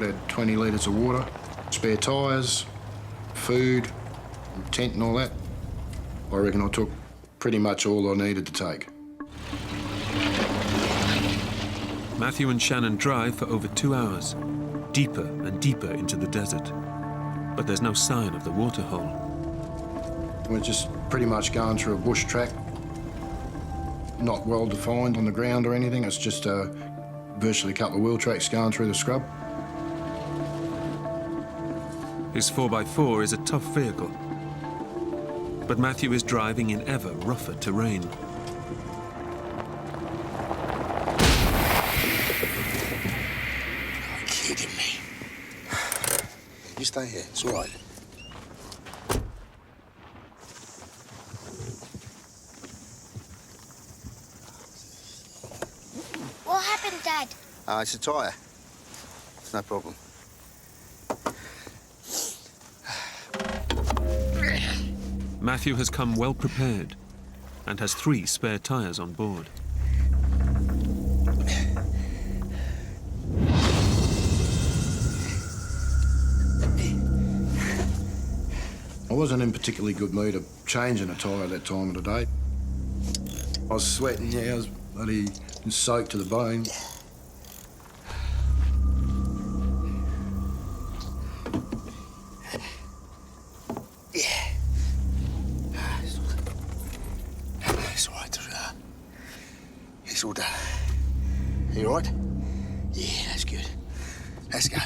Had 20 litres of water, spare tyres, food, tent and all that. I reckon I took pretty much all I needed to take. Matthew and Shannon drive for over 2 hours, deeper and deeper into the desert. But there's no sign of the waterhole. We're just pretty much going through a bush track, not well defined on the ground or anything. It's just virtually a couple of wheel tracks going through the scrub. His 4x4 is a tough vehicle, but Matthew is driving in ever rougher terrain. You're kidding me. You stay here, it's all right. What happened, Dad? It's a tyre. It's no problem. Matthew has come well prepared and has 3 spare tyres on board. I wasn't in particularly good mood of changing a tyre that time of the day. I was sweating, yeah, I was bloody soaked to the bone. It's all done. You all right? Yeah, that's good. Let's go.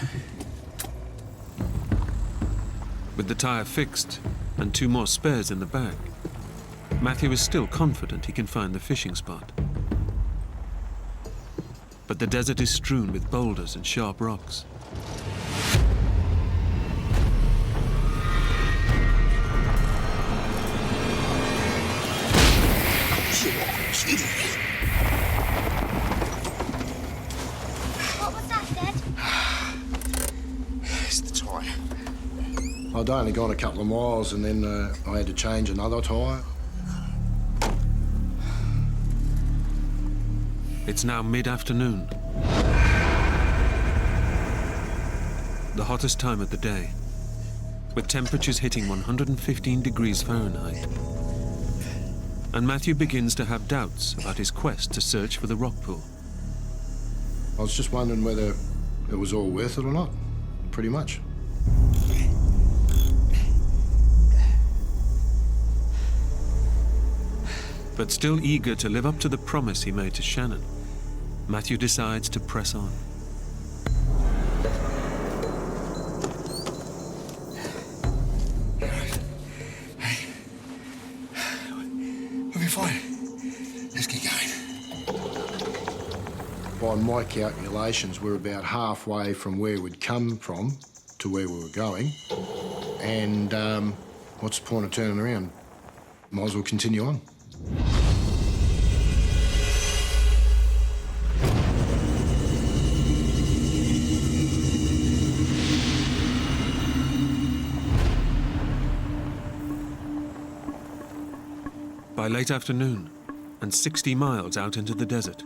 With the tyre fixed and 2 more spares in the bag, Matthew is still confident he can find the fishing spot. But the desert is strewn with boulders and sharp rocks. What was that, Dad? It's the tyre. I'd only gone a couple of miles and then I had to change another tyre. It's now mid-afternoon. The hottest time of the day, with temperatures hitting 115 degrees Fahrenheit. And Matthew begins to have doubts about his quest to search for the rock pool. I was just wondering whether it was all worth it or not, pretty much. But still eager to live up to the promise he made to Shannon, Matthew decides to press on. We'll be fine. Let's get going. By my calculations, we're about halfway from where we'd come from to where we were going. And what's the point of turning around? Might as well continue on. By late afternoon, and 60 miles out into the desert,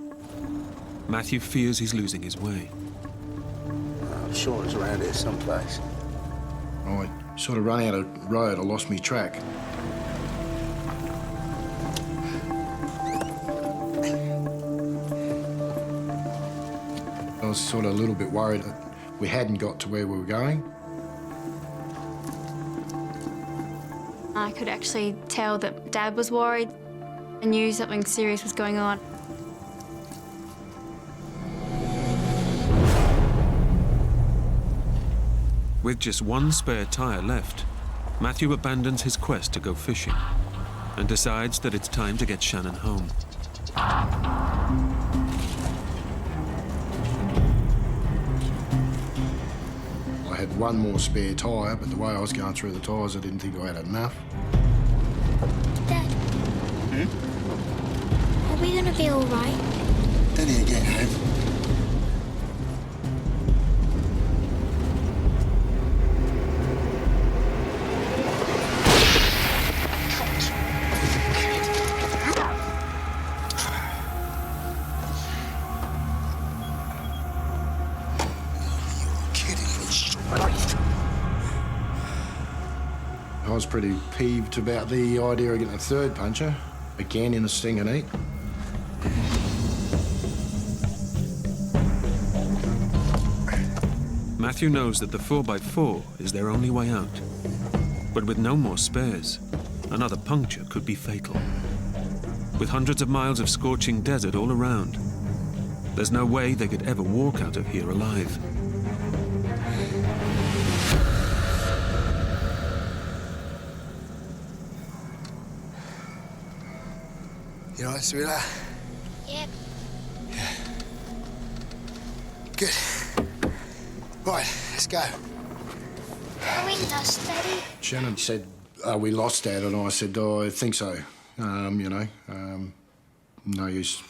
Matthew fears he's losing his way. I'm sure it's around here someplace. I sort of run out of road, I lost me track. I was sort of a little bit worried that we hadn't got to where we were going. I could actually tell that Dad was worried. I knew something serious was going on. With just 1 spare tyre left, Matthew abandons his quest to go fishing and decides that it's time to get Shannon home. I had 1 more spare tyre, but the way I was going through the tyres, I didn't think I had enough. Dad. Are we gonna be all right? Then you get home. You're kidding was pretty peeved about the idea of getting a third puncture, again in the stinking heat. Matthew knows that the 4x4 is their only way out. But with no more spares, another puncture could be fatal. With hundreds of miles of scorching desert all around, there's no way they could ever walk out of here alive. You all right, sweetheart? Yep. Good. Right, let's go. Are we lost, Daddy? Shannon said, we lost Dad, and I said, oh, I think so. No use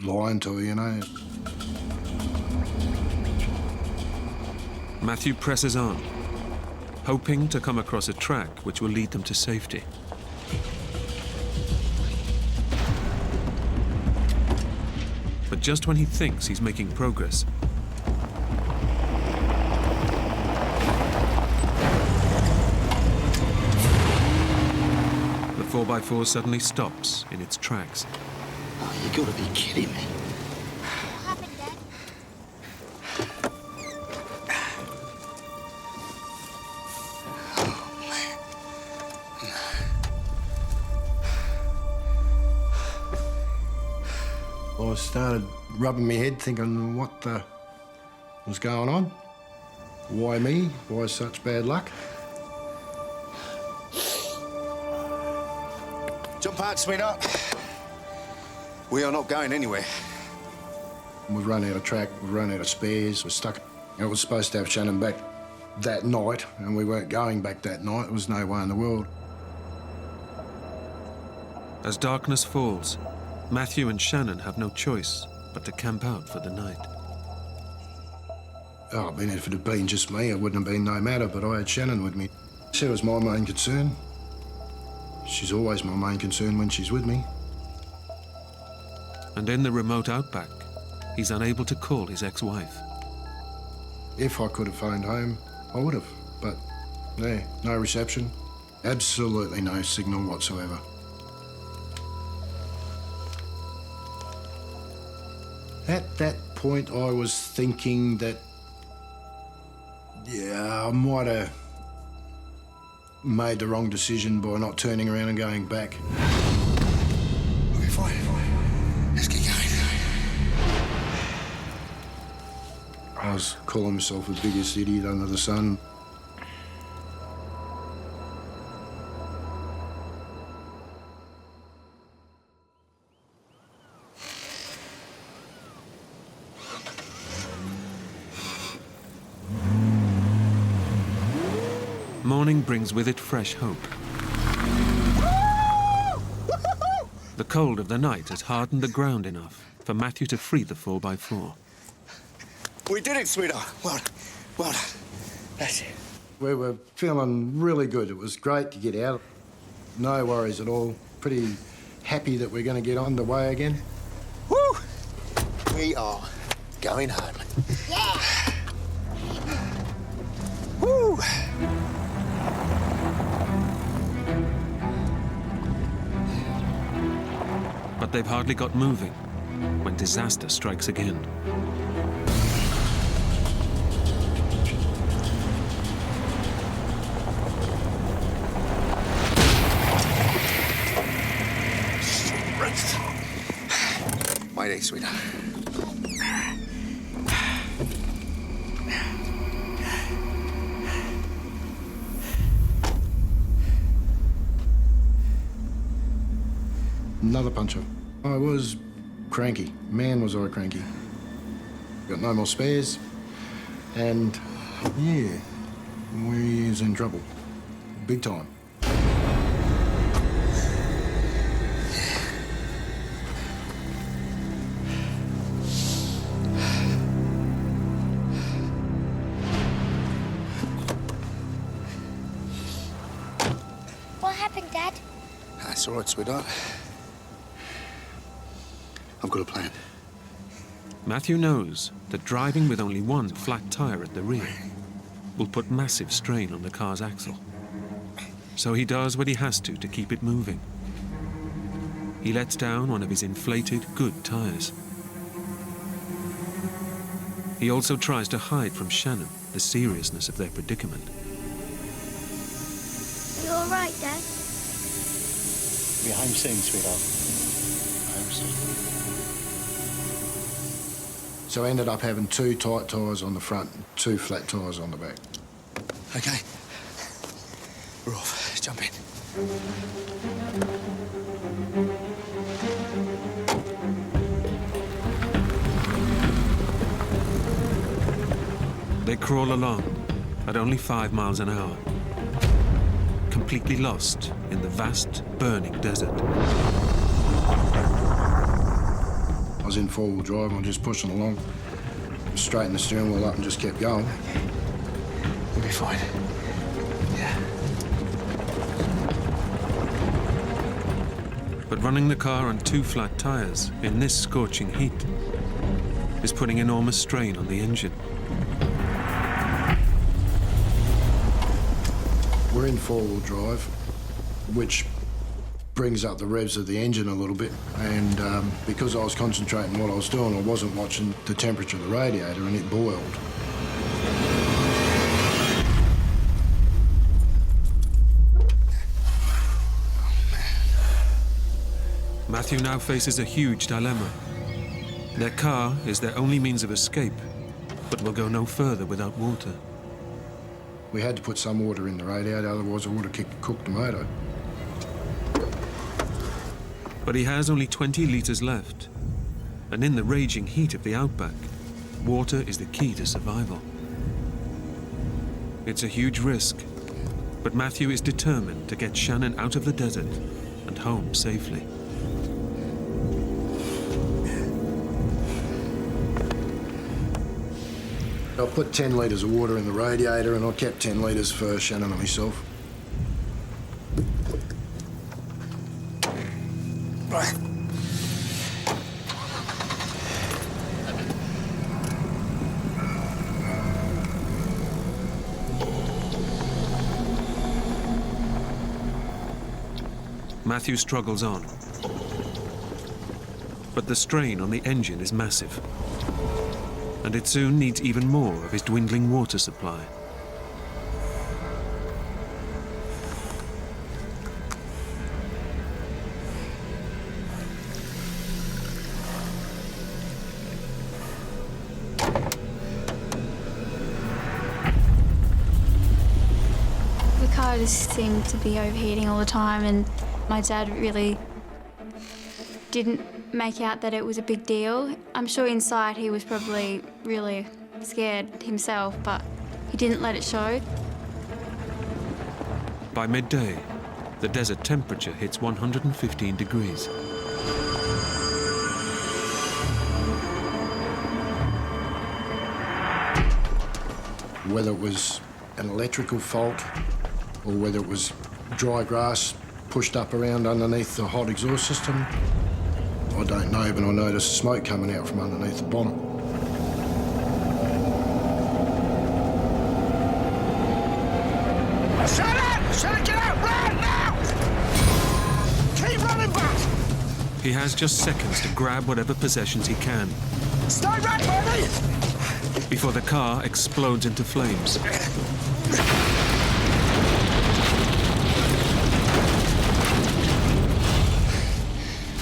lying to her, you know. Matthew presses on, hoping to come across a track which will lead them to safety. But just when he thinks he's making progress, the 4x4 suddenly stops in its tracks. Oh, you gotta be kidding me. What happened, Dad? I started rubbing my head thinking, what the was going on? Why me? Why such bad luck? Jump out, sweetheart. We are not going anywhere. We've run out of track, we've run out of spares, we're stuck. I was supposed to have Shannon back that night, and we weren't going back that night. There was no way in the world. As darkness falls, Matthew and Shannon have no choice but to camp out for the night. Oh, I mean, if it had been just me, it wouldn't have been no matter, but I had Shannon with me. She was my main concern. She's always my main concern when she's with me. And in the remote outback, he's unable to call his ex-wife. If I could have phoned home, I would have. But, yeah, no reception. Absolutely no signal whatsoever. At that point, I was thinking that, yeah, I might have made the wrong decision by not turning around and going back. Okay, fine. Let's get going. I was calling myself the biggest idiot under the sun. Morning brings with it fresh hope. The cold of the night has hardened the ground enough for Matthew to free the 4x4. We did it, sweetheart. Well done. That's it. We were feeling really good. It was great to get out. No worries at all. Pretty happy that we're going to get on the way again. Woo! We are going home. Yeah. Woo! But they've hardly got moving when disaster strikes again. My day, sweetheart. Another puncher. I was cranky. Man, was I cranky. Got no more spares. And, yeah, we was in trouble. Big time. What happened, Dad? That's all right, sweetheart. I've got a plan. Matthew knows that driving with only one flat tire at the rear will put massive strain on the car's axle. so he does what he has to keep it moving. He lets down one of his inflated, good tires. He also tries to hide from Shannon the seriousness of their predicament. You all right, Dad? Be home soon, sweetheart. Home soon. So I ended up having 2 tight tyres on the front and 2 flat tyres on the back. Okay. We're off. Let's jump in. They crawl along at only 5 miles an hour, completely lost in the vast, burning desert. I was in 4-wheel drive and I was just pushing along, straightened the steering wheel up and just kept going. We'll be fine. Yeah. But running the car on 2 flat tires in this scorching heat is putting enormous strain on the engine. We're in 4-wheel drive, which brings up the revs of the engine a little bit. And because I was concentrating on what I was doing, I wasn't watching the temperature of the radiator and it boiled. Matthew now faces a huge dilemma. Their car is their only means of escape, but will go no further without water. We had to put some water in the radiator, otherwise I would have cooked the motor. But he has only 20 litres left, and in the raging heat of the outback, water is the key to survival. It's a huge risk, but Matthew is determined to get Shannon out of the desert and home safely. I put 10 litres of water in the radiator and I kept 10 litres for Shannon and myself. Right. Matthew struggles on, but the strain on the engine is massive, and it soon needs even more of his dwindling water supply. The car just seemed to be overheating all the time, and my dad really didn't make out that it was a big deal. I'm sure inside he was probably really scared himself, but he didn't let it show. By midday, the desert temperature hits 115 degrees. Whether it was an electrical fault or whether it was dry grass pushed up around underneath the hot exhaust system, I don't know, but I noticed smoke coming out from underneath the bonnet. Shut up! Shut it! Get out! Run now! Keep running back! He has just seconds to grab whatever possessions he can Stay back, baby! before the car explodes into flames.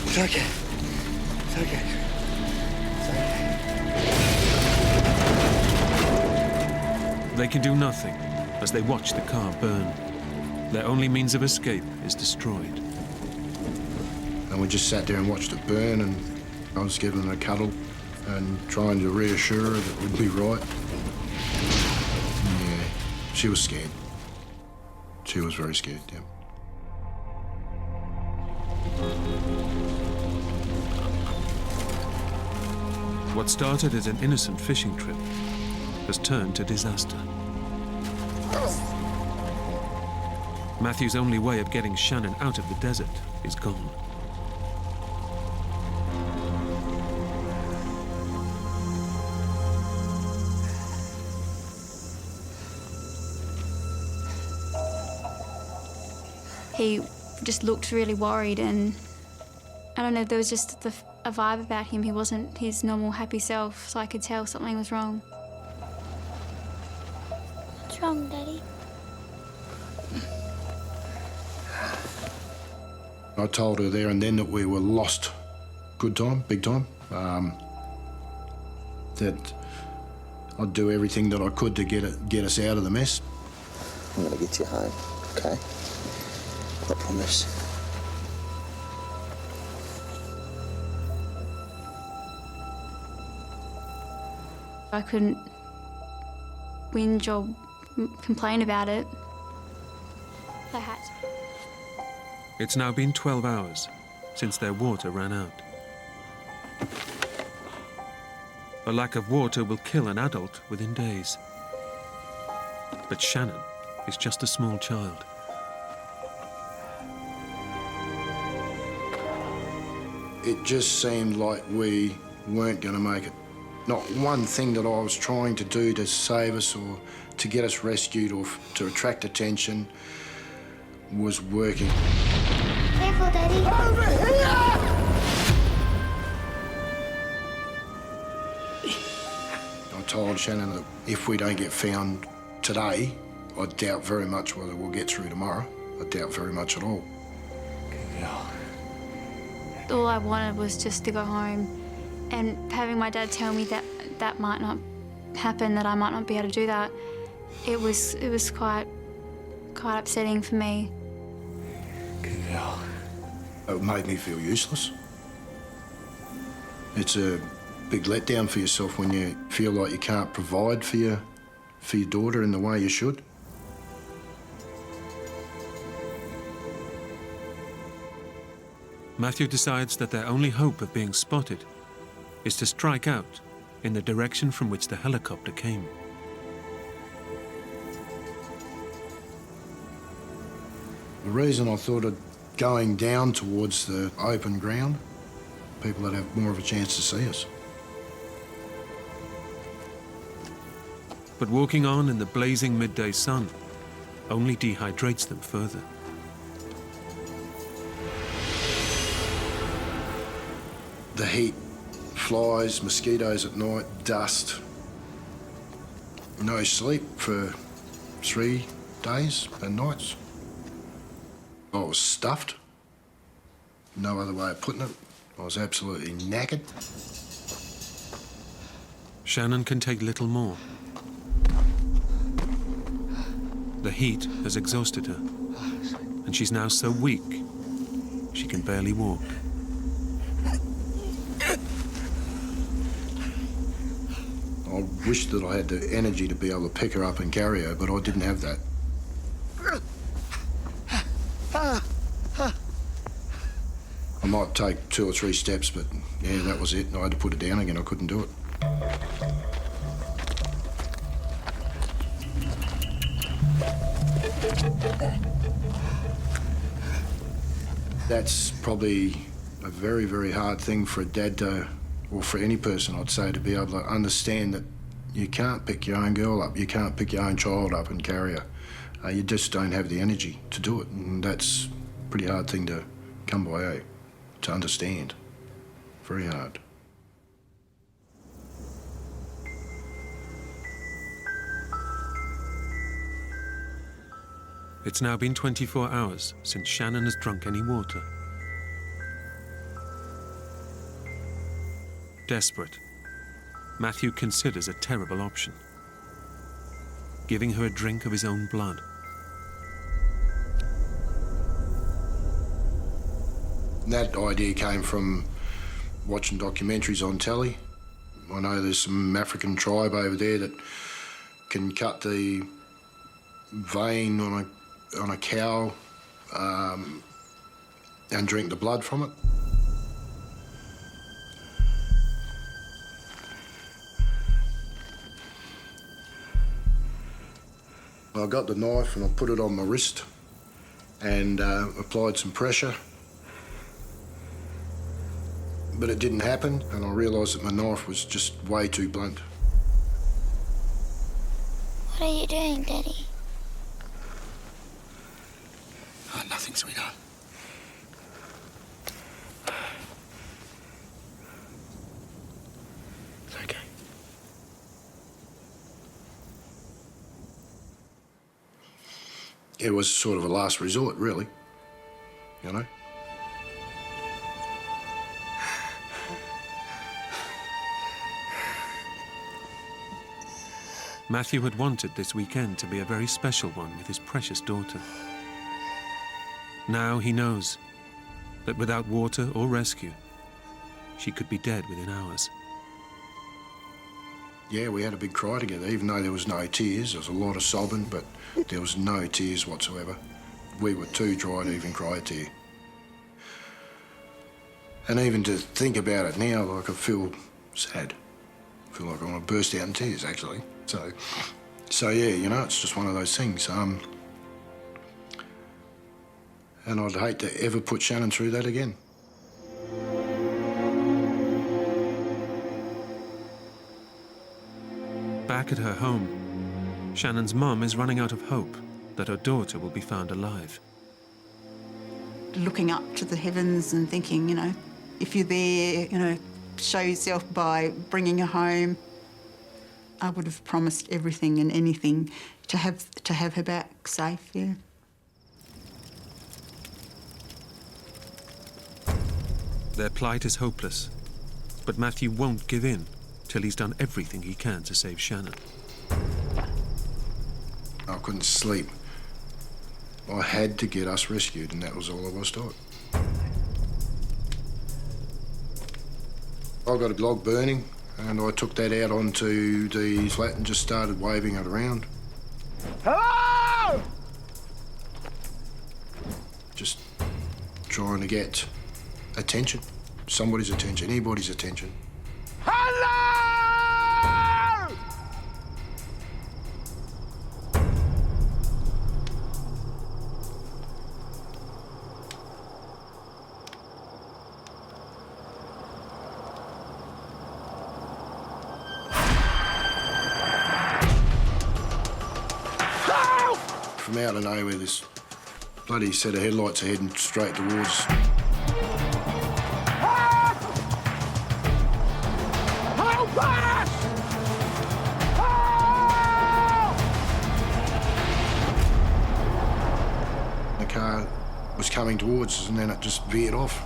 It's okay. It's okay. It's okay. They can do nothing as they watch the car burn. Their only means of escape is destroyed. And we just sat there and watched it burn, and I was giving her a cuddle and trying to reassure her that we'd be right. Yeah, she was scared. She was very scared, yeah. What started as an innocent fishing trip has turned to disaster. Matthew's only way of getting Shannon out of the desert is gone. he just looked really worried, and I don't know, there was just a vibe about him. He wasn't his normal happy self, so I could tell something was wrong. What's wrong, Daddy? I told her there and then that we were lost, good time, big time. That I'd do everything that I could to get us out of the mess. I'm gonna get you home, okay? I promise. I couldn't whinge or complain about it. I had to. It's now been 12 hours since their water ran out. A lack of water will kill an adult within days. But Shannon is just a small child. It just seemed like we weren't going to make it. Not one thing that I was trying to do to save us or to get us rescued or to attract attention was working. Careful, Daddy. Over here! I told Shannon that if we don't get found today, I doubt very much whether we'll get through tomorrow. I doubt very much at all. All I wanted was just to go home, and having my dad tell me that that might not happen, that I might not be able to do that, it was quite upsetting for me. It made me feel useless. It's a big letdown for yourself when you feel like you can't provide for your daughter in the way you should. Matthew decides that their only hope of being spotted is to strike out in the direction from which the helicopter came. The reason I thought of going down towards the open ground, people that have more of a chance to see us. But walking on in the blazing midday sun only dehydrates them further. The heat, flies, mosquitoes at night, dust. No sleep for 3 days and nights. I was stuffed. No other way of putting it. I was absolutely knackered. Shannon can take little more. The heat has exhausted her, and she's now so weak she can barely walk. I wished that I had the energy to be able to pick her up and carry her, but I didn't have that. I might take 2 or 3 steps, but yeah, that was it. I had to put it down again. I couldn't do it. That's probably a very, very hard thing for a dad to, or for any person, I'd say, to be able to understand that you can't pick your own girl up, you can't pick your own child up and carry her. You just don't have the energy to do it, and that's a pretty hard thing to come by, to understand. Very hard. It's now been 24 hours since Shannon has drunk any water. Desperate, Matthew considers a terrible option: giving her a drink of his own blood. That idea came from watching documentaries on telly. I know there's some African tribe over there that can cut the vein on a cow and drink the blood from it. I got the knife and I put it on my wrist and applied some pressure. But it didn't happen, and I realised that my knife was just way too blunt. What are you doing, Daddy? Oh, nothing. think, sweetheart. It's okay. It was sort of a last resort, really, you know? Matthew had wanted this weekend to be a very special one with his precious daughter. Now he knows that without water or rescue, she could be dead within hours. Yeah, we had a big cry together, even though there was no tears. There was a lot of sobbing, but there was no tears whatsoever. We were too dry to even cry a tear. And even to think about it now, like, I feel sad. I feel like I want to burst out in tears, actually. So yeah, you know, it's just one of those things. And I'd hate to ever put Shannon through that again. Back at her home, Shannon's mum is running out of hope that her daughter will be found alive. Looking up to the heavens and thinking, you know, if you're there, you know, show yourself by bringing her home. I would have promised everything and anything to have her back safe, yeah. Their plight is hopeless, but Matthew won't give in till he's done everything he can to save Shannon. I couldn't sleep. I had to get us rescued, and that was all I was taught. I got a log burning, and I took that out onto the flat and just started waving it around. Hello! Just trying to get attention. Somebody's attention, anybody's attention. Hello! From out of nowhere, this bloody set of headlights are heading straight towards. Help us! The car was coming towards us, and then it just veered off.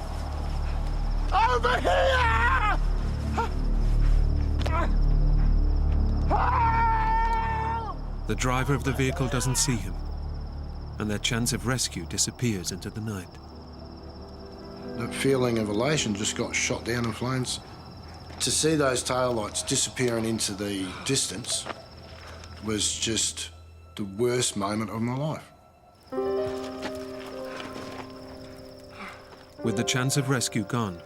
Over here! The driver of the vehicle doesn't see him, and their chance of rescue disappears into the night. The feeling of elation just got shot down in flames. To see those taillights disappearing into the distance was just the worst moment of my life. With the chance of rescue gone,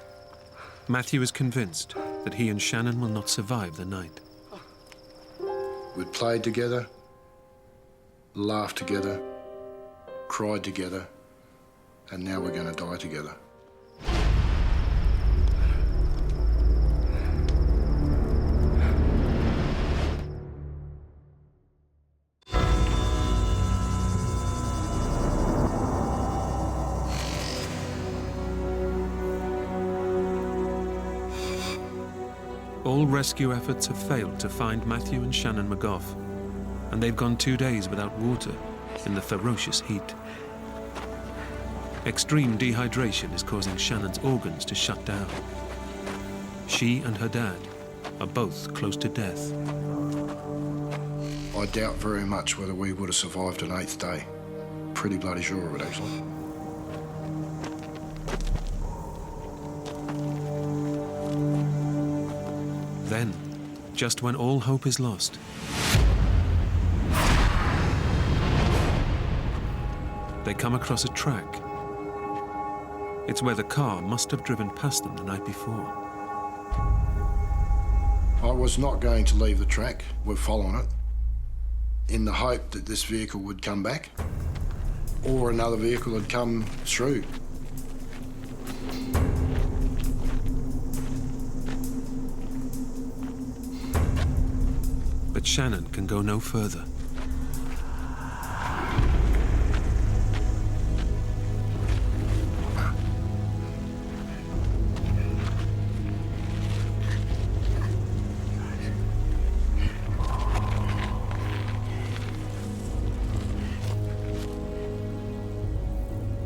Matthew is convinced that he and Shannon will not survive the night. We'd played together, laughed together, cried together, and now we're going to die together. All rescue efforts have failed to find Matthew and Shannon McGough, and they've gone 2 days without water in the ferocious heat. Extreme dehydration is causing Shannon's organs to shut down. She and her dad are both close to death. I doubt very much whether we would have survived an 8th day. Pretty bloody sure of it, actually. Then, just when all hope is lost, they come across a track. It's where the car must have driven past them the night before. I was not going to leave the track. We're following it in the hope that this vehicle would come back or another vehicle had come through. But Shannon can go no further.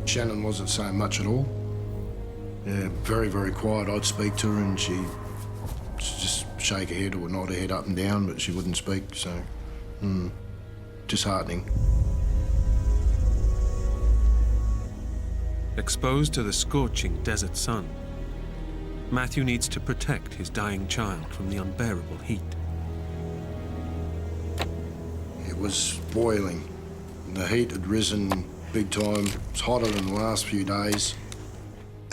Shannon wasn't saying much at all. Yeah, very, very quiet. I'd speak to her and she'd just shake her head or nod her head up and down, but she wouldn't speak, so disheartening. Exposed to the scorching desert sun, Matthew needs to protect his dying child from the unbearable heat. It was boiling. The heat had risen big time. It was hotter than the last few days.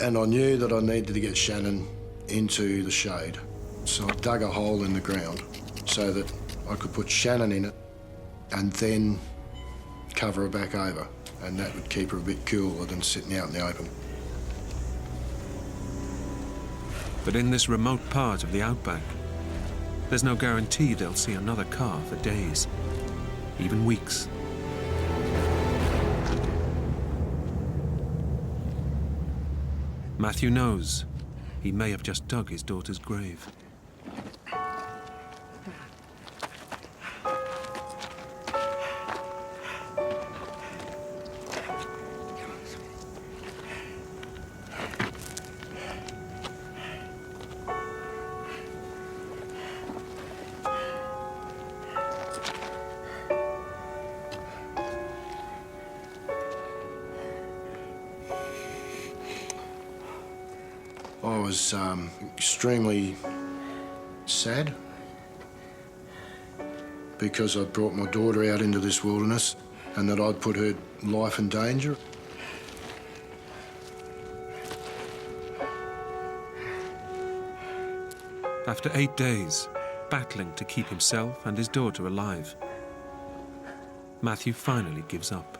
And I knew that I needed to get Shannon into the shade. So I dug a hole in the ground so that I could put Shannon in it and then cover her back over. And that would keep her a bit cooler than sitting out in the open. But in this remote part of the outback, there's no guarantee they'll see another car for days, even weeks. Matthew knows he may have just dug his daughter's grave. I was extremely sad because I'd brought my daughter out into this wilderness and that I'd put her life in danger. After 8 days, battling to keep himself and his daughter alive, Matthew finally gives up.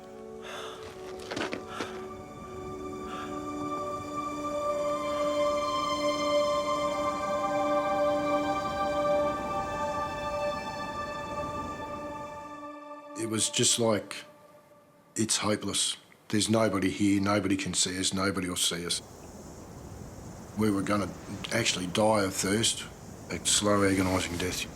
It was just like, it's hopeless. There's nobody here, nobody can see us, nobody will see us. We were going to actually die of thirst, a slow, agonising death.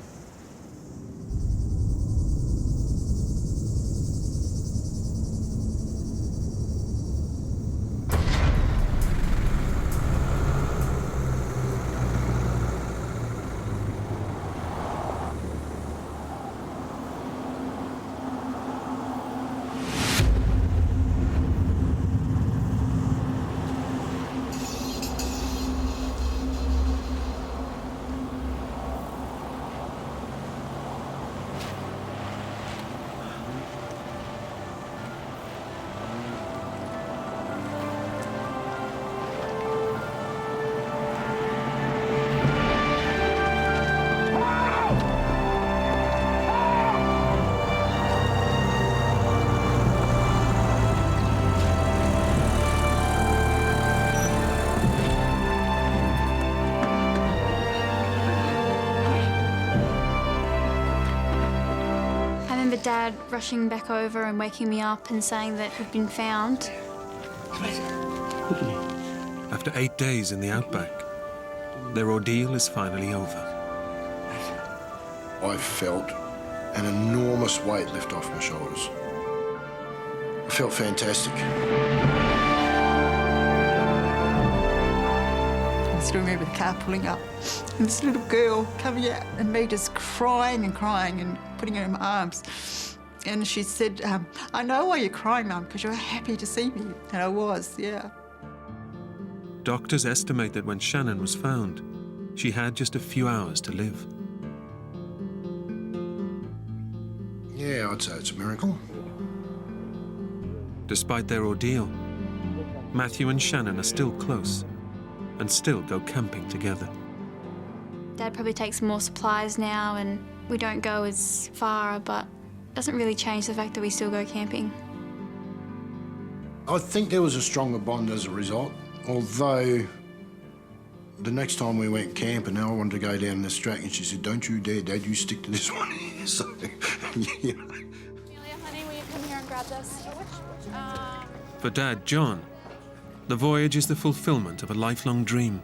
Dad rushing back over and waking me up and saying that he'd been found. After 8 days in the outback, their ordeal is finally over. I felt an enormous weight lift off my shoulders. I felt fantastic. I still remember the car pulling up and this little girl coming out and me just crying and crying and putting her in my arms. And she said, I know why you're crying, Mum, because you're happy to see me. And I was, yeah. Doctors estimate that when Shannon was found, she had just a few hours to live. Yeah, I'd say it's a miracle. Despite their ordeal, Matthew and Shannon are still close and still go camping together. Dad probably takes more supplies now and we don't go as far, but it doesn't really change the fact that we still go camping. I think there was a stronger bond as a result, although the next time we went camping, I wanted to go down this track and she said, don't you dare, Dad, you stick to this one. So, you know. Amelia, honey, will you come here and grab this? For Dad, John, the voyage is the fulfillment of a lifelong dream.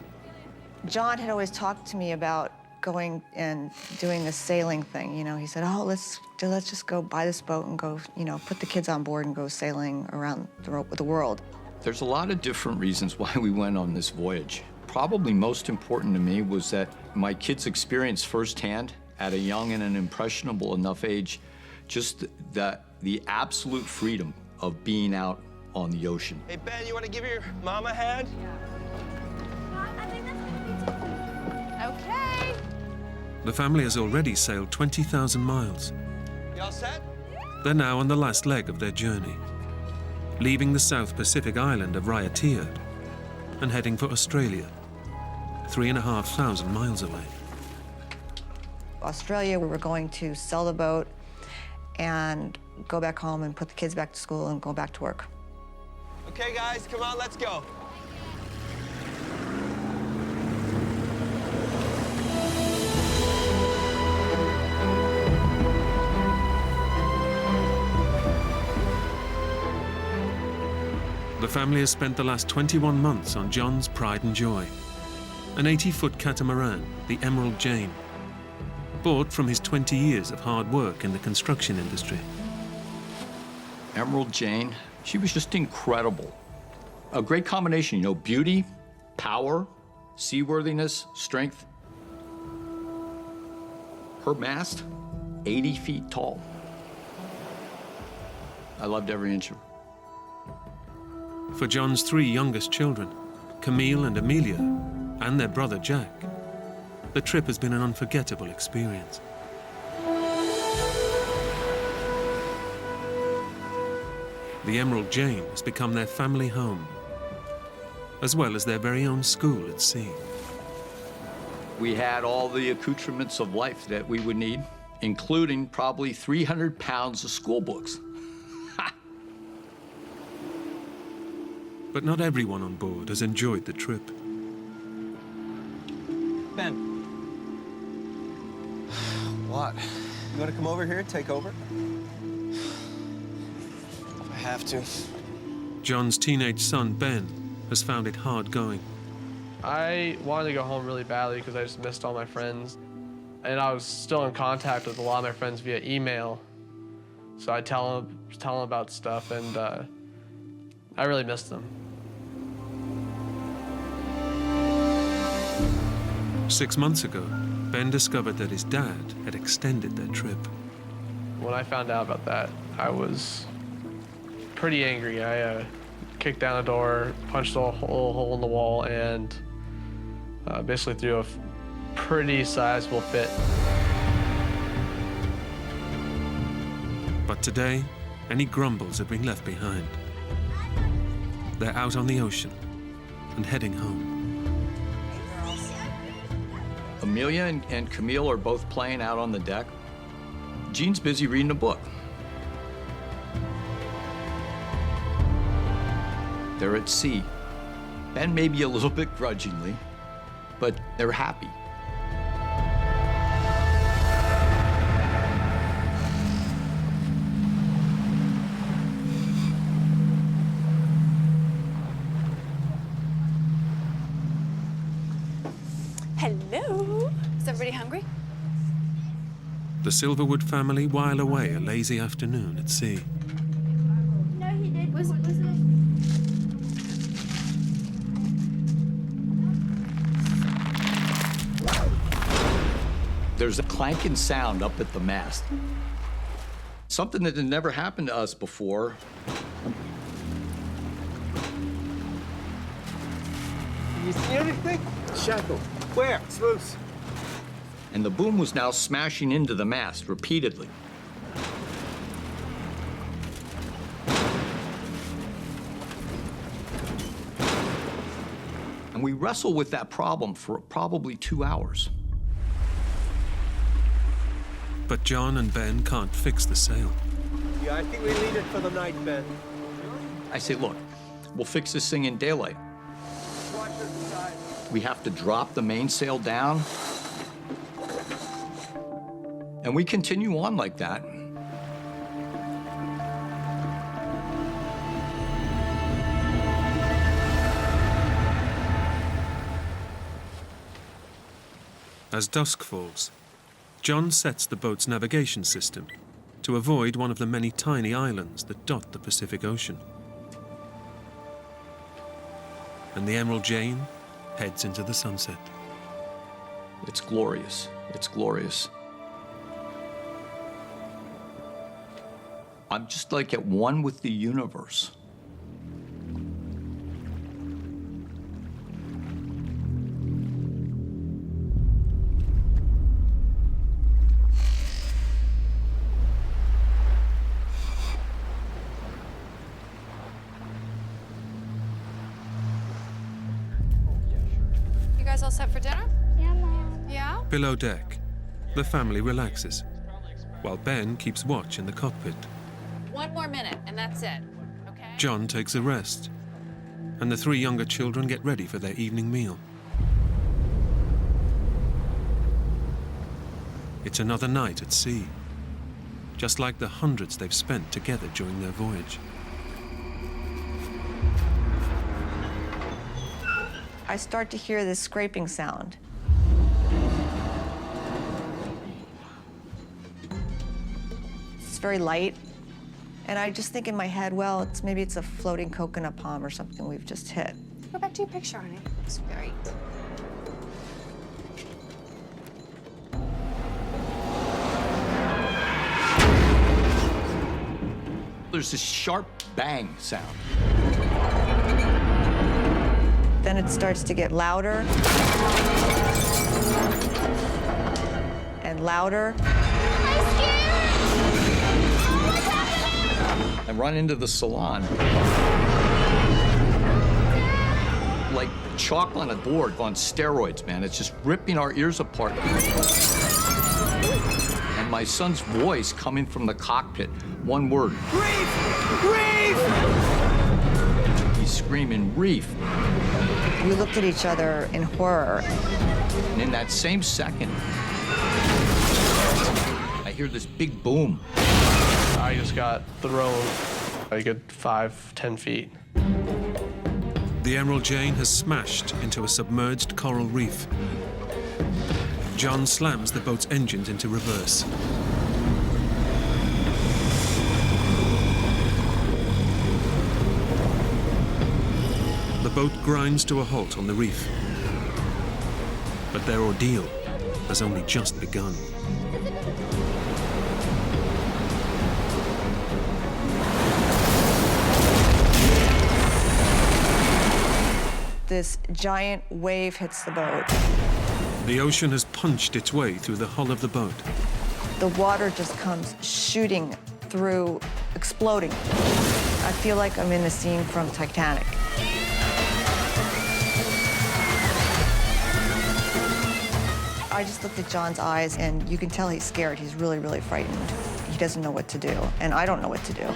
John had always talked to me about going and doing this sailing thing. You know, he said, oh, let's just go buy this boat and go, you know, put the kids on board and go sailing around the world. There's a lot of different reasons why we went on this voyage. Probably most important to me was that my kids experienced firsthand at a young and an impressionable enough age just the absolute freedom of being out on the ocean. Hey, Ben, you want to give your mom a hand? Okay. The family has already sailed 20,000 miles. You all set? They're now on the last leg of their journey, leaving the South Pacific island of Raiatea and heading for Australia, 3,500 miles away. Australia, we were going to sell the boat and go back home and put the kids back to school and go back to work. Okay, guys, come on, let's go. The family has spent the last 21 months on John's pride and joy, an 80-foot catamaran, the Emerald Jane, bought from his 20 years of hard work in the construction industry. Emerald Jane, she was just incredible. A great combination, you know, beauty, power, seaworthiness, strength. Her mast, 80 feet tall. I loved every inch of her. For John's 3 youngest children, Camille and Amelia, and their brother Jack, the trip has been an unforgettable experience. The Emerald Jane has become their family home, as well as their very own school at sea. We had all the accoutrements of life that we would need, including probably 300 pounds of school books. But not everyone on board has enjoyed the trip. Ben. What? You want to come over here, take over? I have to. John's teenage son, Ben, has found it hard going. I wanted to go home really badly because I just missed all my friends. And I was still in contact with a lot of my friends via email. So I'd tell them about stuff, and I really missed them. 6 months ago, Ben discovered that his dad had extended their trip. When I found out about that, I was pretty angry. I kicked down the door, punched a little hole in the wall, and basically threw a pretty sizable fit. But today, any grumbles have been left behind. They're out on the ocean and heading home. Amelia and Camille are both playing out on the deck. Jean's busy reading a book. They're at sea. Ben maybe a little bit grudgingly, but they're happy. Hello. Is everybody hungry? The Silverwood family while away a lazy afternoon at sea. No, he did. Was it? There's a clanking sound up at the mast. Something that had never happened to us before. You see anything? Shackle. Where? It's loose. And the boom was now smashing into the mast repeatedly. And we wrestled with that problem for probably 2 hours. But John and Ben can't fix the sail. Yeah, I think we leave it for the night, Ben. I say, look, we'll fix this thing in daylight. Watch the side. We have to drop the mainsail down. And we continue on like that. As dusk falls, John sets the boat's navigation system to avoid one of the many tiny islands that dot the Pacific Ocean. and the Emerald Jane heads into the sunset. It's glorious. It's glorious. I'm just like at one with the universe. You guys all set for dinner? Yeah, Mom. Yeah? Below deck, the family relaxes, while Ben keeps watch in the cockpit. 1 more minute, and that's it. Okay? John takes a rest, and the 3 younger children get ready for their evening meal. It's another night at sea, just like the hundreds they've spent together during their voyage. I start to hear this scraping sound. It's very light. And I just think in my head, well, maybe it's a floating coconut palm or something we've just hit. Go back to your picture, honey. It's great. There's this sharp bang sound. Then it starts to get louder and louder. I run into the salon. Like chalk on a board on steroids, man. It's just ripping our ears apart. And my son's voice coming from the cockpit, one word. Reef! Reef! He's screaming, reef. We looked at each other in horror. And in that same second, I hear this big boom. I just got thrown a good 5-10 feet. The Emerald Jane has smashed into a submerged coral reef. John slams the boat's engines into reverse. The boat grinds to a halt on the reef. But their ordeal has only just begun. This giant wave hits the boat. The ocean has punched its way through the hull of the boat. The water just comes shooting through, exploding. I feel like I'm in a scene from Titanic. I just looked at John's eyes, and you can tell he's scared. He's really, really frightened. He doesn't know what to do, and I don't know what to do.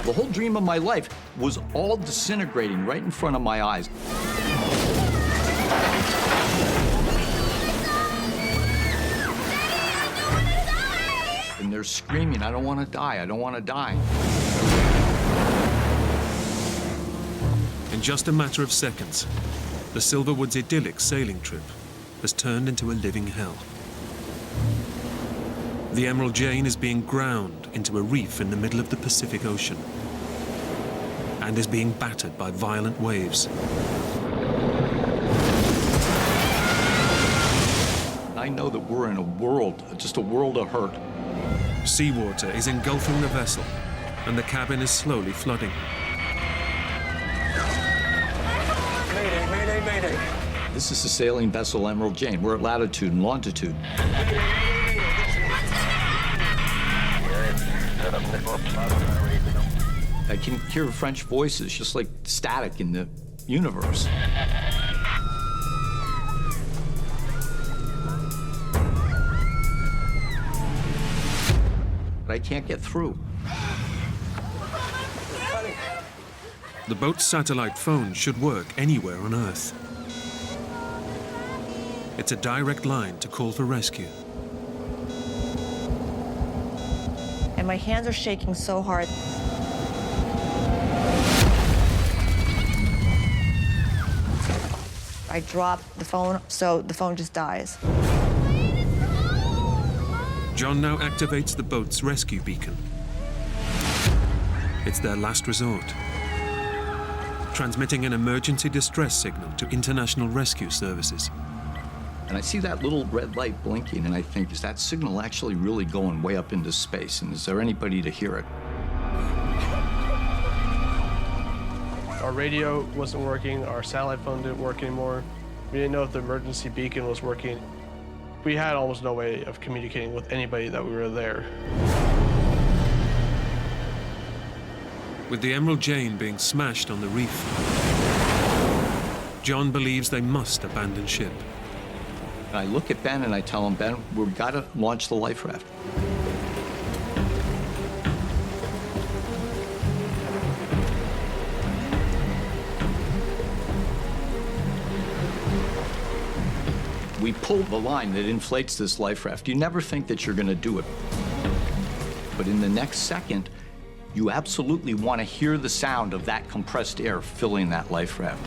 The whole dream of my life was all disintegrating right in front of my eyes. And they're screaming, I don't want to die, I don't want to die. In just a matter of seconds, the Silverwood's idyllic sailing trip has turned into a living hell. The Emerald Jane is being ground into a reef in the middle of the Pacific Ocean and is being battered by violent waves. I know that we're in a world, just a world of hurt. Seawater is engulfing the vessel, and the cabin is slowly flooding. Mayday, mayday, mayday. This is the sailing vessel Emerald Jane. We're at latitude and longitude. I can hear French voices, just like static in the universe. But I can't get through. The boat's satellite phone should work anywhere on Earth. It's a direct line to call for rescue. And my hands are shaking so hard. I drop the phone, so the phone just dies. John now activates the boat's rescue beacon. It's their last resort. transmitting an emergency distress signal to international rescue services. And I see that little red light blinking, and I think, is that signal actually really going way up into space? And is there anybody to hear it? Our radio wasn't working, our satellite phone didn't work anymore. We didn't know if the emergency beacon was working. We had almost no way of communicating with anybody that we were there. With the Emerald Jane being smashed on the reef, John believes they must abandon ship. I look at Ben and I tell him, Ben, we've got to launch the life raft. We pull the line that inflates this life raft. You never think that you're going to do it. But in the next second, you absolutely want to hear the sound of that compressed air filling that life raft.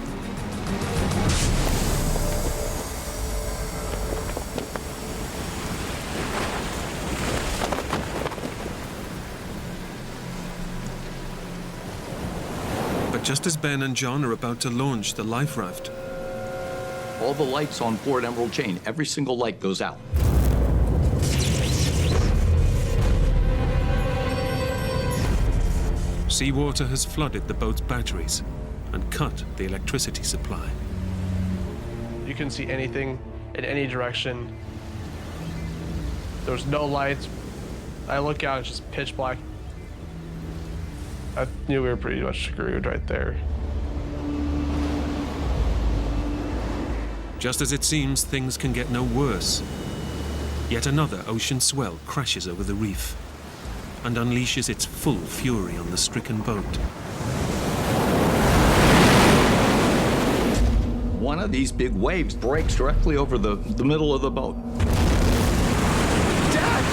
But just as Ben and John are about to launch the life raft, all the lights on board Emerald Jane, every single light goes out. seawater has flooded the boat's batteries and cut the electricity supply. You couldn't see anything in any direction. There was no lights. I look out, it's just pitch black. I knew we were pretty much screwed right there. Just as it seems things can get no worse, yet another ocean swell crashes over the reef and unleashes its full fury on the stricken boat. One of these big waves breaks directly over the middle of the boat. Dad!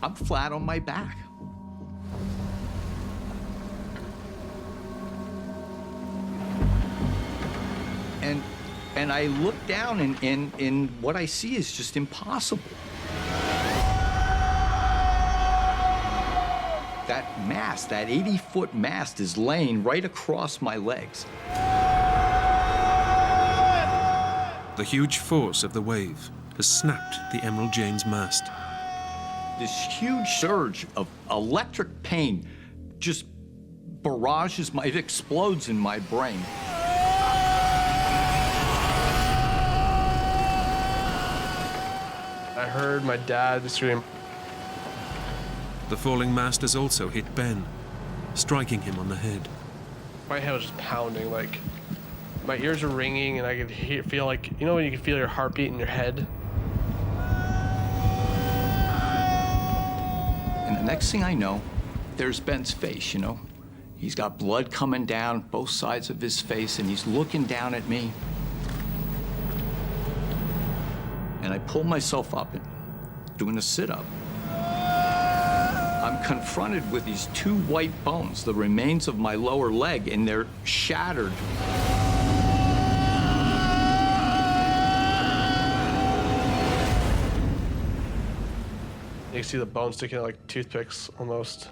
I'm flat on my back. And I look down and what I see is just impossible. That mast, that 80-foot mast is laying right across my legs. The huge force of the wave has snapped the Emerald Jane's mast. This huge surge of electric pain just barrages it explodes in my brain. I heard my dad scream. The falling mast has also hit Ben, striking him on the head. My head was just pounding, like, my ears were ringing and I could feel like, you know when you can feel your heartbeat in your head? And the next thing I know, there's Ben's face, you know? He's got blood coming down both sides of his face and he's looking down at me. And I pull myself up and doing a sit-up. I'm confronted with these two white bones, the remains of my lower leg, and they're shattered. You can see the bones sticking out like toothpicks almost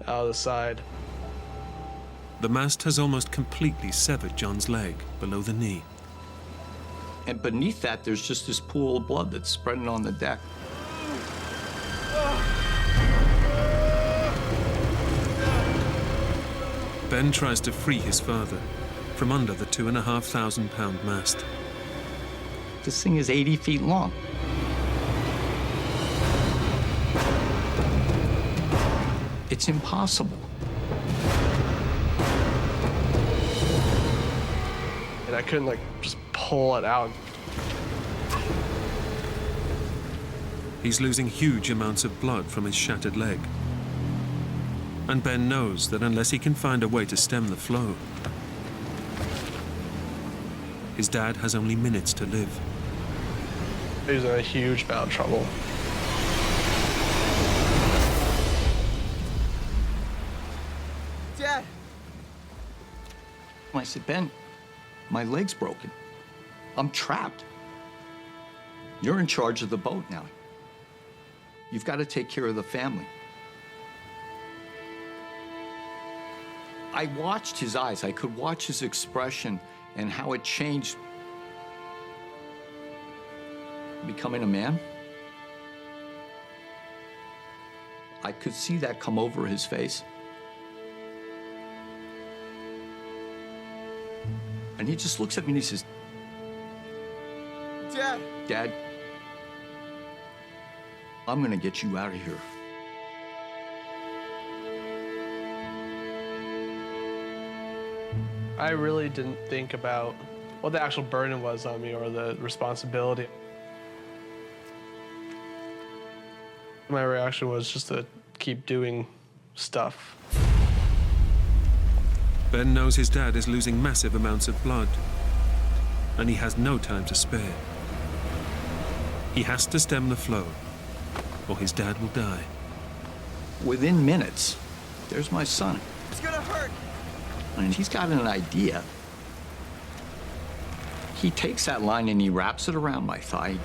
out of the side. The mast has almost completely severed John's leg below the knee. And beneath that, there's just this pool of blood that's spreading on the deck. Ben tries to free his father from under the 2,500-pound mast. This thing is 80 feet long. It's impossible. And I couldn't like just pull it out. He's losing huge amounts of blood from his shattered leg. And Ben knows that unless he can find a way to stem the flow, his dad has only minutes to live. He was in a huge amount of trouble. him, I said, Ben, my leg's broken. I'm trapped. You're in charge of the boat now. You've got to take care of the family. I watched his eyes. I could watch his expression and how it changed. Becoming a man. I could see that come over his face. And he just looks at me and he says, Dad. Dad, I'm gonna get you out of here. I really didn't think about what the actual burden was on me or the responsibility. My reaction was just to keep doing stuff. Ben knows his dad is losing massive amounts of blood, and he has no time to spare. He has to stem the flow, or his dad will die. Within minutes, there's my son. It's gonna hurt. And he's got an idea. He takes that line and he wraps it around my thigh.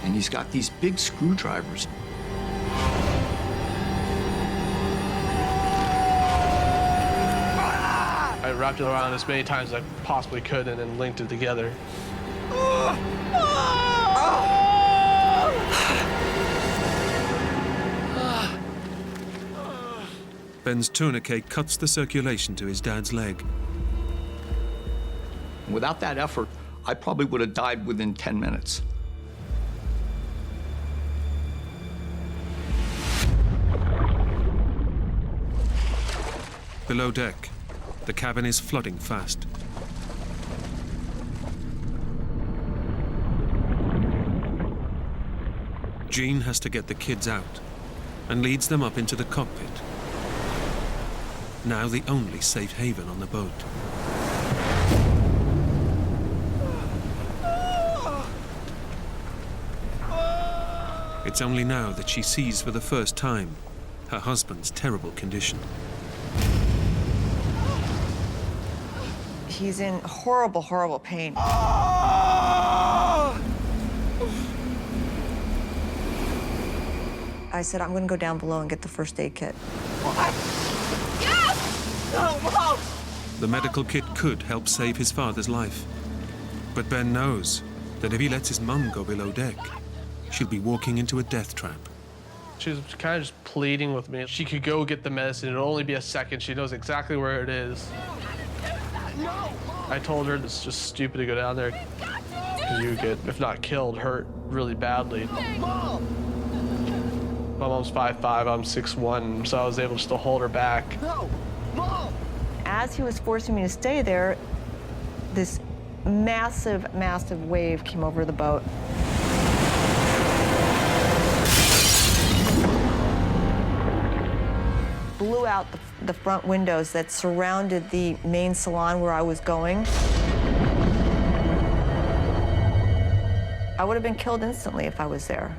And he's got these big screwdrivers. I wrapped it around as many times as I possibly could and then linked it together. Ben's tourniquet cuts the circulation to his dad's leg. Without that effort, I probably would have died within 10 minutes. Below deck, the cabin is flooding fast. Jean has to get the kids out and leads them up into the cockpit. Now the only safe haven on the boat. It's only now that she sees for the first time her husband's terrible condition. He's in horrible, horrible pain. I said, I'm going to go down below and get the first aid kit. The medical kit could help save his father's life. But Ben knows that if he lets his mum go below deck, she'll be walking into a death trap. She was kind of just pleading with me. She could go get the medicine. It'll only be a second. She knows exactly where it is. I told her it's just stupid to go down there because you get, if not killed, hurt really badly. My mom's 5'5", I'm 6'1", so I was able just to hold her back. As he was forcing me to stay there, this massive, massive wave came over the boat. Blew out the front windows that surrounded the main salon where I was going. I would have been killed instantly if I was there.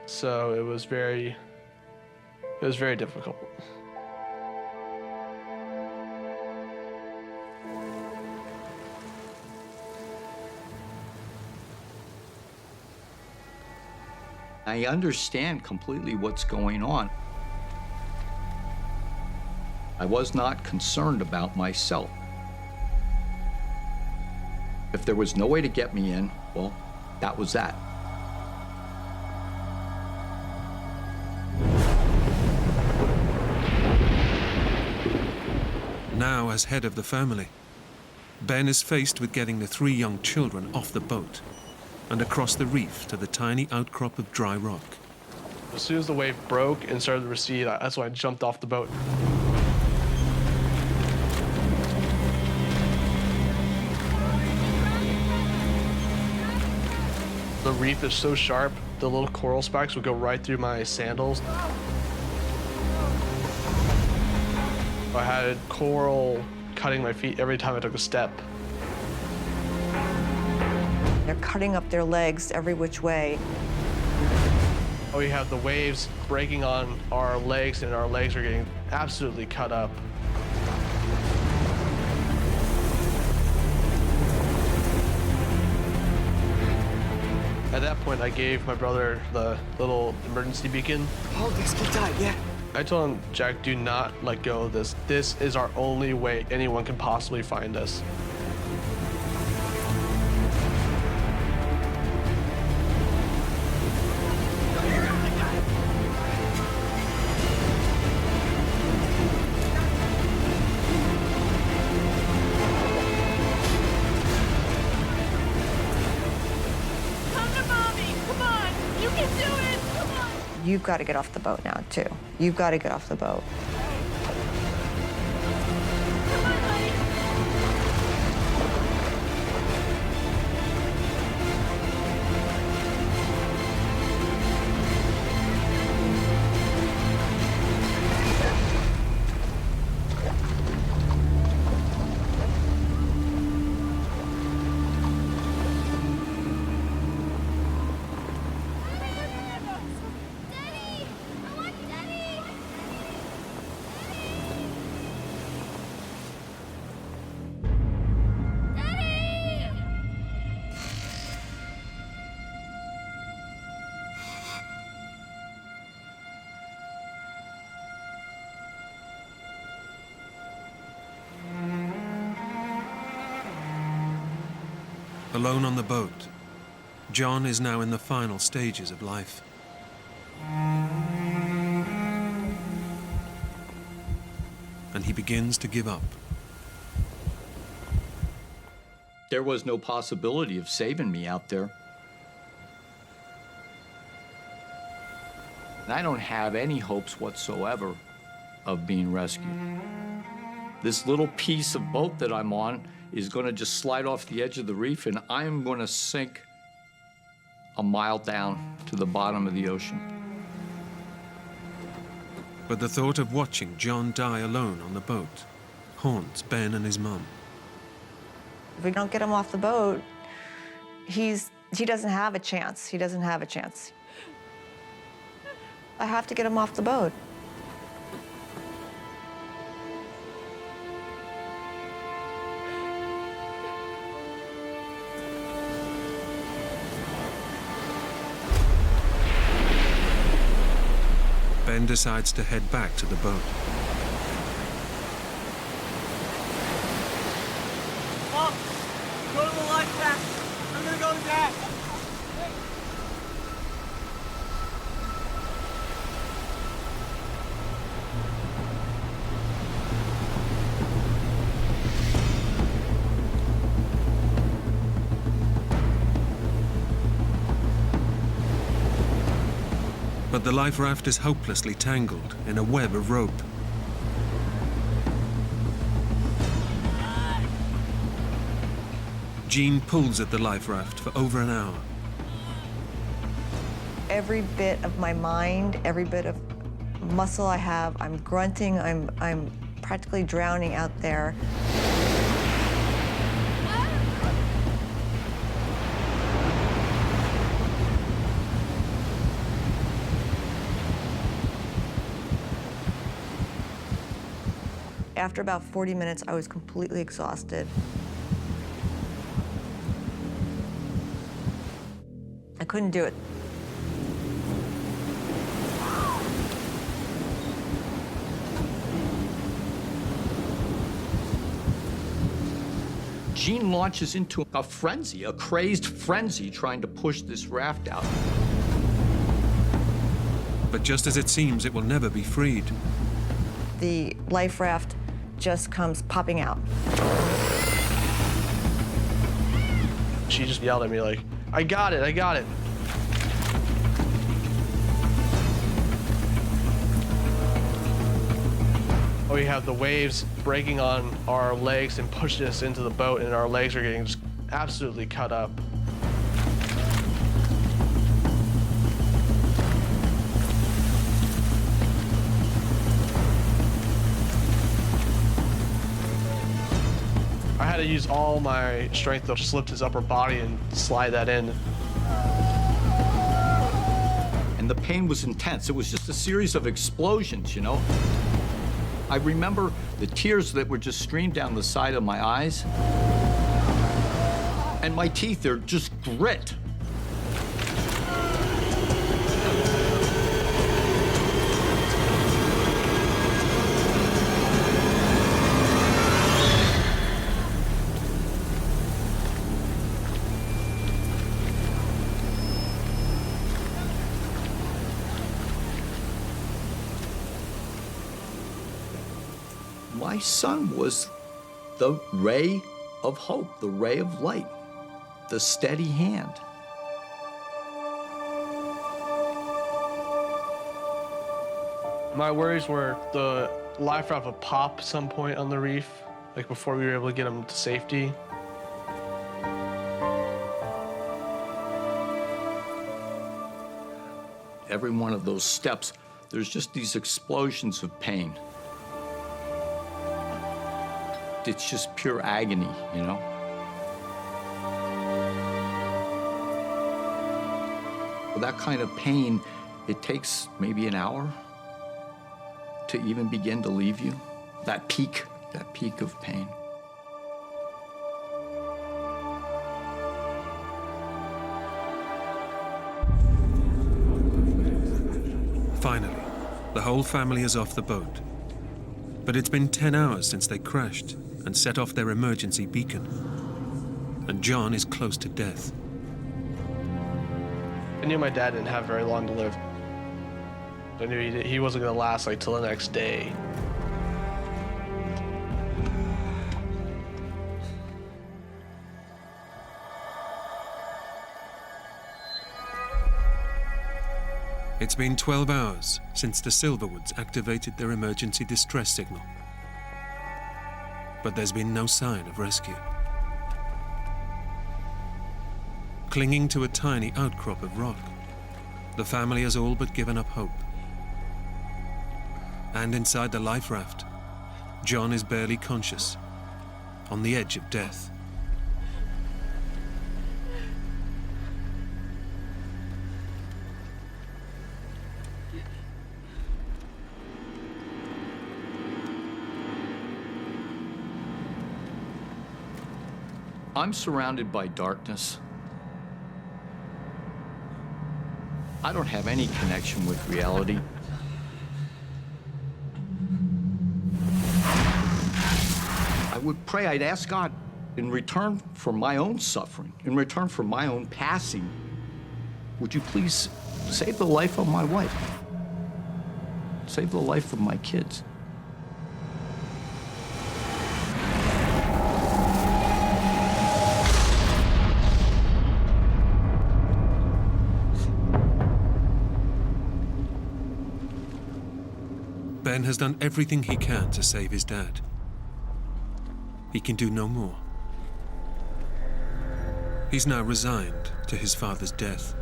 So it was very difficult. I understand completely what's going on. I was not concerned about myself. If there was no way to get me in, well, that was that. Now, as head of the family, Ben is faced with getting the 3 young children off the boat and across the reef to the tiny outcrop of dry rock. As soon as the wave broke and started to recede, that's when I jumped off the boat. The reef is so sharp, the little coral spikes would go right through my sandals. I had coral cutting my feet every time I took a step. They're cutting up their legs every which way. We have the waves breaking on our legs, and our legs are getting absolutely cut up. At that point, I gave my brother the little emergency beacon. Hold this, keep tight, yeah. I told him, Jack, do not let go of this. This is our only way anyone can possibly find us. You've got to get off the boat now, too. You've got to get off the boat. Alone on the boat, John is now in the final stages of life. And he begins to give up. There was no possibility of saving me out there. And I don't have any hopes whatsoever of being rescued. This little piece of boat that I'm on is going to just slide off the edge of the reef, and I'm going to sink a mile down to the bottom of the ocean. But the thought of watching John die alone on the boat haunts Ben and his mum. If we don't get him off the boat, he doesn't have a chance. He doesn't have a chance. I have to get him off the boat. Ben decides to head back to the boat. Mom, go to the life raft. I'm gonna go to Dad. But the life raft is hopelessly tangled in a web of rope. Jean pulls at the life raft for over an hour. Every bit of my mind, every bit of muscle I have, I'm grunting, I'm practically drowning out there. After about 40 minutes, I was completely exhausted. I couldn't do it. Jean launches into a frenzy, a crazed frenzy, trying to push this raft out. But just as it seems it will never be freed, The life raft just comes popping out. She just yelled at me like, I got it, I got it. We have the waves breaking on our legs and pushing us into the boat, and our legs are getting just absolutely cut up. I had to use all my strength to just lift his upper body and slide that in. And the pain was intense. It was just a series of explosions, you know? I remember the tears that would just stream down the side of my eyes. And my teeth, they're just grit. My son was the ray of hope, the ray of light, the steady hand. My worries were the life raft would pop some point on the reef, like before we were able to get him to safety. Every one of those steps, there's just these explosions of pain. It's just pure agony, you know? That kind of pain, it takes maybe an hour to even begin to leave you. That peak of pain. Finally, the whole family is off the boat. But it's been 10 hours since they crashed and set off their emergency beacon. And John is close to death. I knew my dad didn't have very long to live. I knew he wasn't going to last like till the next day. It's been 12 hours since the Silverwoods activated their emergency distress signal. But there's been no sign of rescue. Clinging to a tiny outcrop of rock, the family has all but given up hope. And inside the life raft, John is barely conscious, on the edge of death. I'm surrounded by darkness. I don't have any connection with reality. I would pray, I'd ask God, in return for my own suffering, in return for my own passing, would you please save the life of my wife? Save the life of my kids. Ben has done everything he can to save his dad. He can do no more. He's now resigned to his father's death.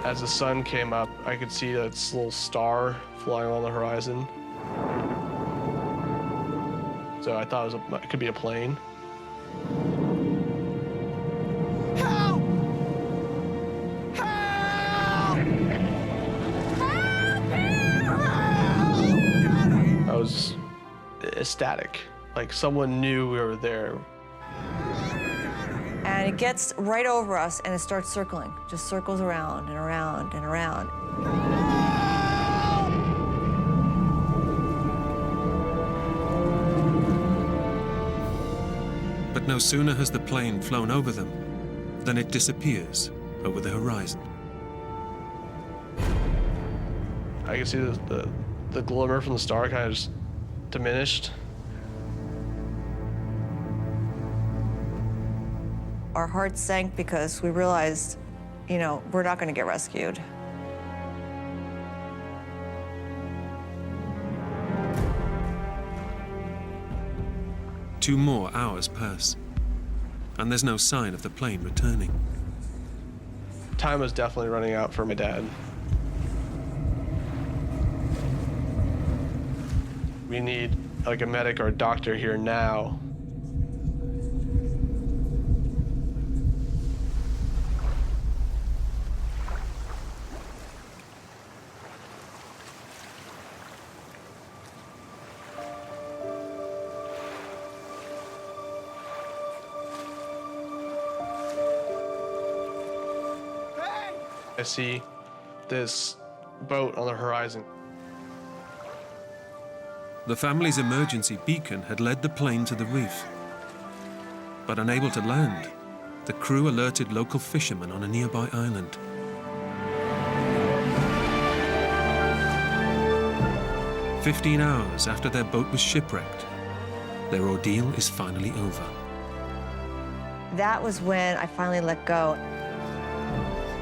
As the sun came up, I could see this little star flying on the horizon. So I thought it could be a plane. Help! Help! I was ecstatic, like someone knew we were there. And it gets right over us and it starts circling, just circles around and around and around. No sooner has the plane flown over them than it disappears over the horizon. I can see the glimmer from the star kind of just diminished. Our hearts sank because we realized, you know, we're not going to get rescued. Two more hours pass, and there's no sign of the plane returning. Time was definitely running out for my dad. We need like a medic or a doctor here now. I see this boat on the horizon. The family's emergency beacon had led the plane to the reef. But unable to land, the crew alerted local fishermen on a nearby island. "15 hours after their boat was shipwrecked, their ordeal is finally over." That was when I finally let go.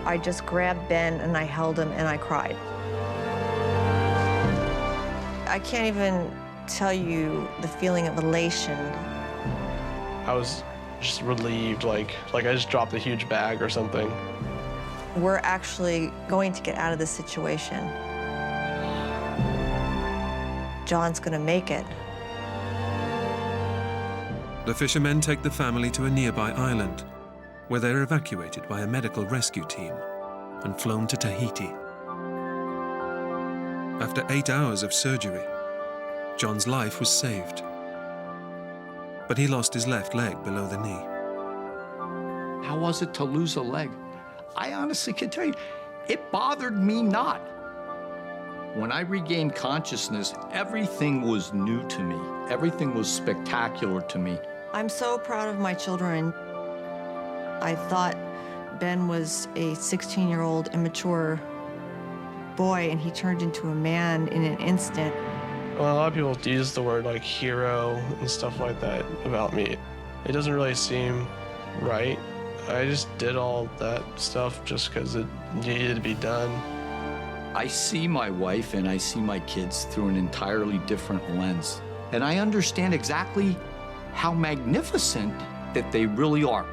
I just grabbed Ben and I held him and I cried. I can't even tell you the feeling of elation. I was just relieved, like I just dropped a huge bag or something. We're actually going to get out of this situation. John's gonna make it. The fishermen take the family to a nearby island, where they're evacuated by a medical rescue team and flown to Tahiti. After 8 hours of surgery, John's life was saved. But he lost his left leg below the knee. How was it to lose a leg? I honestly can tell you, it bothered me not. When I regained consciousness, everything was new to me. Everything was spectacular to me. I'm so proud of my children. I thought Ben was a 16-year-old immature boy, and he turned into a man in an instant. Well, a lot of people use the word like hero and stuff like that about me. It doesn't really seem right. I just did all that stuff just because it needed to be done. I see my wife and I see my kids through an entirely different lens. And I understand exactly how magnificent that they really are.